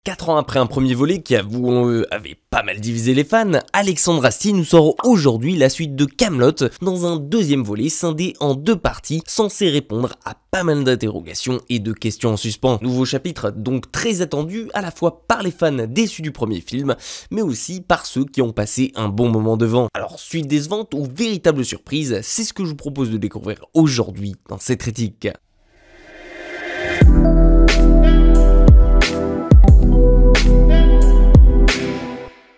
4 ans après un premier volet qui, avouons-le, avait pas mal divisé les fans, Alexandre Astier nous sort aujourd'hui la suite de Kaamelott dans un deuxième volet scindé en 2 parties censé répondre à pas mal d'interrogations et de questions en suspens. Nouveau chapitre donc très attendu à la fois par les fans déçus du premier film, mais aussi par ceux qui ont passé un bon moment devant. Alors suite décevante ou véritable surprise, c'est ce que je vous propose de découvrir aujourd'hui dans cette critique.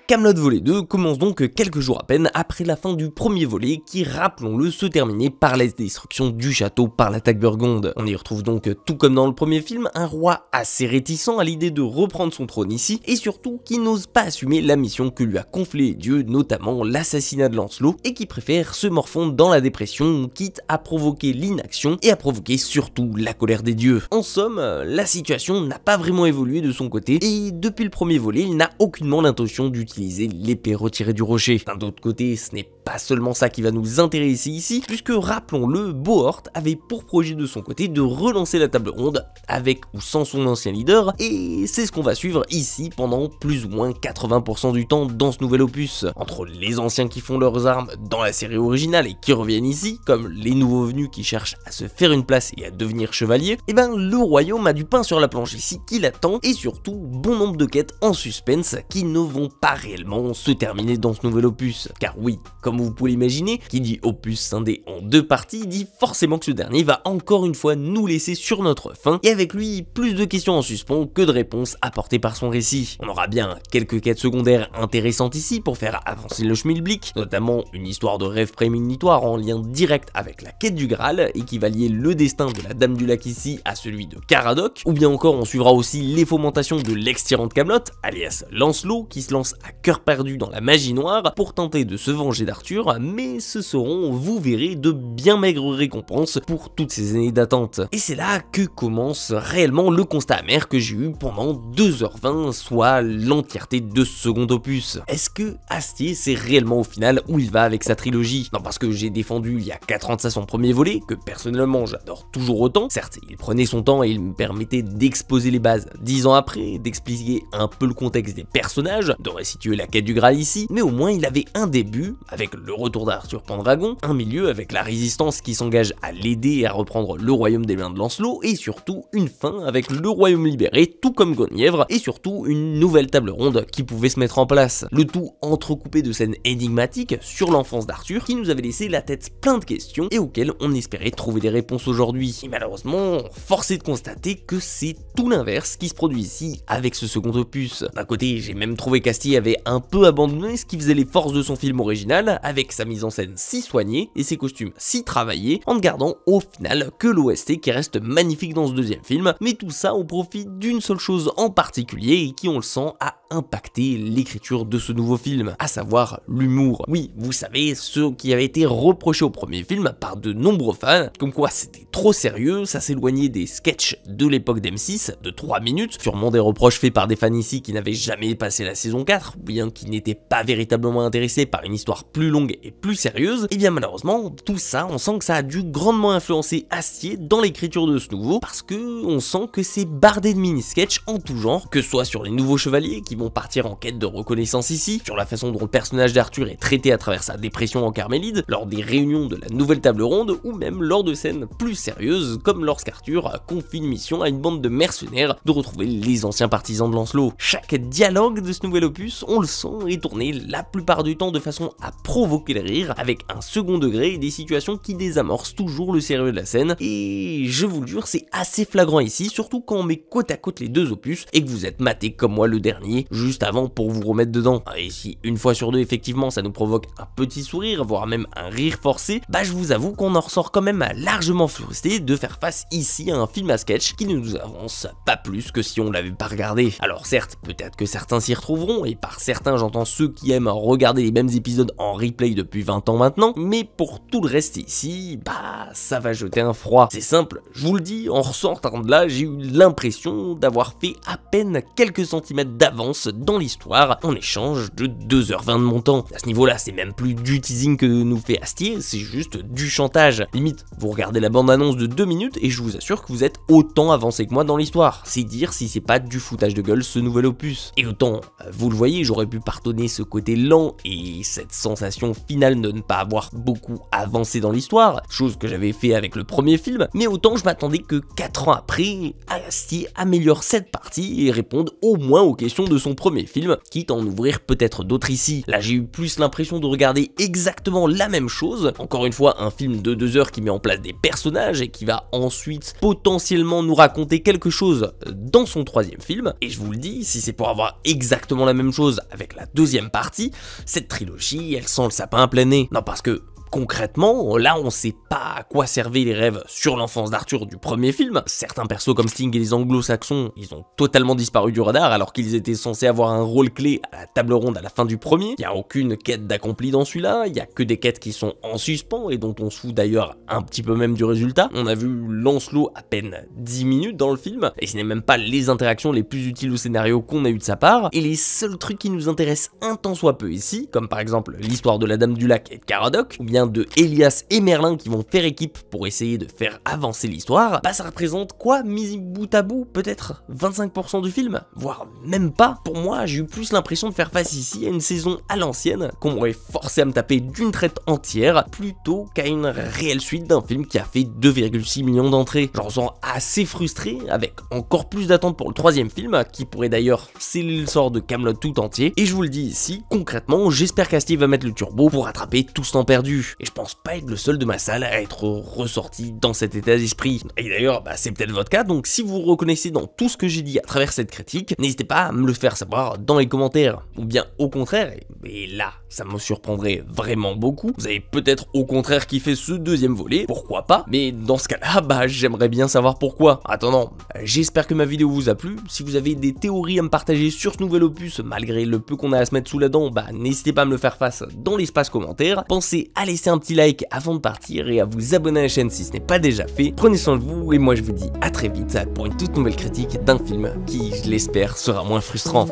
Kaamelott volet 2 commence donc quelques jours à peine après la fin du premier volet qui, rappelons-le, se terminait par la destruction du château par l'attaque burgonde. On y retrouve donc, tout comme dans le premier film, un roi assez réticent à l'idée de reprendre son trône ici et surtout qui n'ose pas assumer la mission que lui a confiée Dieu, notamment l'assassinat de Lancelot, et qui préfère se morfondre dans la dépression, quitte à provoquer l'inaction et à provoquer surtout la colère des dieux. En somme, la situation n'a pas vraiment évolué de son côté et depuis le premier volet, il n'a aucunement l'intention d'utiliser l'épée retirée du rocher. D'un autre côté, ce n'est pas seulement ça qui va nous intéresser ici, puisque rappelons-le, Bohort avait pour projet de son côté de relancer la table ronde, avec ou sans son ancien leader, et c'est ce qu'on va suivre ici pendant plus ou moins 80% du temps dans ce nouvel opus. Entre les anciens qui font leurs armes dans la série originale et qui reviennent ici, comme les nouveaux venus qui cherchent à se faire une place et à devenir chevaliers, et ben le royaume a du pain sur la planche ici qui l'attend, et surtout bon nombre de quêtes en suspense qui ne vont pas réellement se terminer dans ce nouvel opus. Car oui, comme vous pouvez l'imaginer, qui dit opus scindé en 2 parties dit forcément que ce dernier va encore une fois nous laisser sur notre faim, et avec lui plus de questions en suspens que de réponses apportées par son récit. On aura bien quelques quêtes secondaires intéressantes ici pour faire avancer le schmilblick, notamment une histoire de rêve prémonitoire en lien direct avec la quête du Graal et qui va lier le destin de la Dame du Lac ici à celui de Caradoc, ou bien encore on suivra aussi les fomentations de l'ex-tyran de Kaamelott, alias Lancelot, qui se lance à cœur perdu dans la magie noire pour tenter de se venger d'Arthur, mais ce seront, vous verrez, de bien maigres récompenses pour toutes ces années d'attente. Et c'est là que commence réellement le constat amer que j'ai eu pendant 2h20, soit l'entièreté de ce second opus. Est-ce que Astier sait réellement au final où il va avec sa trilogie? Non, parce que j'ai défendu il y a 4 ans de ça son premier volet, que personnellement j'adore toujours autant. Certes, il prenait son temps et il me permettait d'exposer les bases 10 ans après, d'expliquer un peu le contexte des personnages, de restituer la quête du Graal ici, mais au moins il avait un début, avec le retour d'Arthur Pendragon, un milieu avec la résistance qui s'engage à l'aider à reprendre le royaume des mains de Lancelot, et surtout une fin avec le royaume libéré, tout comme Guenièvre, et surtout une nouvelle table ronde qui pouvait se mettre en place. Le tout entrecoupé de scènes énigmatiques sur l'enfance d'Arthur qui nous avait laissé la tête plein de questions et auxquelles on espérait trouver des réponses aujourd'hui. Et malheureusement, force est de constater que c'est tout l'inverse qui se produit ici avec ce second opus. D'un côté, j'ai même trouvé qu'Astier avait un peu abandonné ce qui faisait les forces de son film original, avec sa mise en scène si soignée et ses costumes si travaillés, en ne gardant au final que l'OST qui reste magnifique dans ce deuxième film, mais tout ça au profit d'une seule chose en particulier et qui, on le sent, a impacté l'écriture de ce nouveau film, à savoir l'humour. Oui, vous savez, ce qui avait été reproché au premier film par de nombreux fans, comme quoi c'était trop sérieux, ça s'éloignait des sketchs de l'époque d'M6 de 3 minutes, sûrement des reproches faits par des fans ici qui n'avaient jamais passé la saison 4, ou bien qui n'étaient pas véritablement intéressés par une histoire plus longue et plus sérieuse. Et bien malheureusement, tout ça, on sent que ça a dû grandement influencer Astier dans l'écriture de ce nouveau, parce que on sent que c'est bardé de mini-sketchs en tout genre, que ce soit sur les nouveaux chevaliers qui vont partir en quête de reconnaissance ici, sur la façon dont le personnage d'Arthur est traité à travers sa dépression en Carmélide, lors des réunions de la nouvelle table ronde, ou même lors de scènes plus sérieuses, comme lorsqu'Arthur confie une mission à une bande de mercenaires de retrouver les anciens partisans de Lancelot. Chaque dialogue de ce nouvel opus, on le sent, est tourné la plupart du temps de façon à provoquer le rire, avec un second degré et des situations qui désamorcent toujours le sérieux de la scène, et je vous le jure, c'est assez flagrant ici, surtout quand on met côte à côte les 2 opus, et que vous êtes maté comme moi le dernier, juste avant pour vous remettre dedans. Et si une fois sur 2 effectivement ça nous provoque un petit sourire, voire même un rire forcé, bah je vous avoue qu'on en ressort quand même largement frustré de faire face ici à un film à sketch qui ne nous avance pas plus que si on l'avait pas regardé. Alors certes, peut-être que certains s'y retrouveront, et par certains j'entends ceux qui aiment regarder les mêmes épisodes en replay depuis 20 ans maintenant, mais pour tout le reste ici, bah ça va jeter un froid. C'est simple, je vous le dis, en ressortant de là, j'ai eu l'impression d'avoir fait à peine quelques centimètres d'avance dans l'histoire en échange de 2h20 de mon temps. À ce niveau-là, c'est même plus du teasing que nous fait Astier, c'est juste du chantage. Limite, vous regardez la bande-annonce de 2 minutes et je vous assure que vous êtes autant avancé que moi dans l'histoire. C'est dire si c'est pas du foutage de gueule ce nouvel opus. Et autant, vous le voyez, j'aurais pu pardonner ce côté lent et cette sensation finale de ne pas avoir beaucoup avancé dans l'histoire, chose que j'avais fait avec le premier film, mais autant je m'attendais que 4 ans après, Astier améliore cette partie et réponde au moins aux questions de son premier film, quitte à en ouvrir peut-être d'autres ici. Là j'ai eu plus l'impression de regarder exactement la même chose, encore une fois un film de 2 heures qui met en place des personnages et qui va ensuite potentiellement nous raconter quelque chose dans son troisième film, et je vous le dis, si c'est pour avoir exactement la même chose avec la deuxième partie, cette trilogie elle sent le sapin à plein nez. Non, parce que concrètement, là on sait pas à quoi servaient les rêves sur l'enfance d'Arthur du premier film. Certains persos comme Sting et les anglo-saxons, ils ont totalement disparu du radar alors qu'ils étaient censés avoir un rôle clé à la table ronde à la fin du premier. Il y a aucune quête d'accompli dans celui-là, il y a que des quêtes qui sont en suspens et dont on se fout d'ailleurs un petit peu même du résultat. On a vu Lancelot à peine 10 minutes dans le film, et ce n'est même pas les interactions les plus utiles au scénario qu'on a eu de sa part, et les seuls trucs qui nous intéressent un tant soit peu ici, comme par exemple l'histoire de la Dame du Lac et de Caradoc, ou bien de Elias et Merlin qui vont faire équipe pour essayer de faire avancer l'histoire, bah ça représente quoi, mis bout à bout, peut-être 25% du film, voire même pas. Pour moi, j'ai eu plus l'impression de faire face ici à une saison à l'ancienne, qu'on m'aurait forcé à me taper d'une traite entière, plutôt qu'à une réelle suite d'un film qui a fait 2,6 millions d'entrées. J'en sens assez frustré, avec encore plus d'attente pour le troisième film, qui pourrait d'ailleurs sceller le sort de Kaamelott tout entier, et je vous le dis ici, concrètement, j'espère qu'Astier va mettre le turbo pour rattraper tout ce temps perdu. Et je pense pas être le seul de ma salle à être ressorti dans cet état d'esprit. Et d'ailleurs, bah, c'est peut-être votre cas, donc si vous vous reconnaissez dans tout ce que j'ai dit à travers cette critique, n'hésitez pas à me le faire savoir dans les commentaires. Ou bien au contraire, et là, ça me surprendrait vraiment beaucoup, vous avez peut-être au contraire kiffé ce deuxième volet, pourquoi pas, mais dans ce cas-là, bah j'aimerais bien savoir pourquoi. Attendant, j'espère que ma vidéo vous a plu. Si vous avez des théories à me partager sur ce nouvel opus, malgré le peu qu'on a à se mettre sous la dent, bah n'hésitez pas à me le faire face dans l'espace commentaire. Pensez à laisser un petit like avant de partir et à vous abonner à la chaîne si ce n'est pas déjà fait. Prenez soin de vous et moi je vous dis à très vite pour une toute nouvelle critique d'un film qui, je l'espère, sera moins frustrant.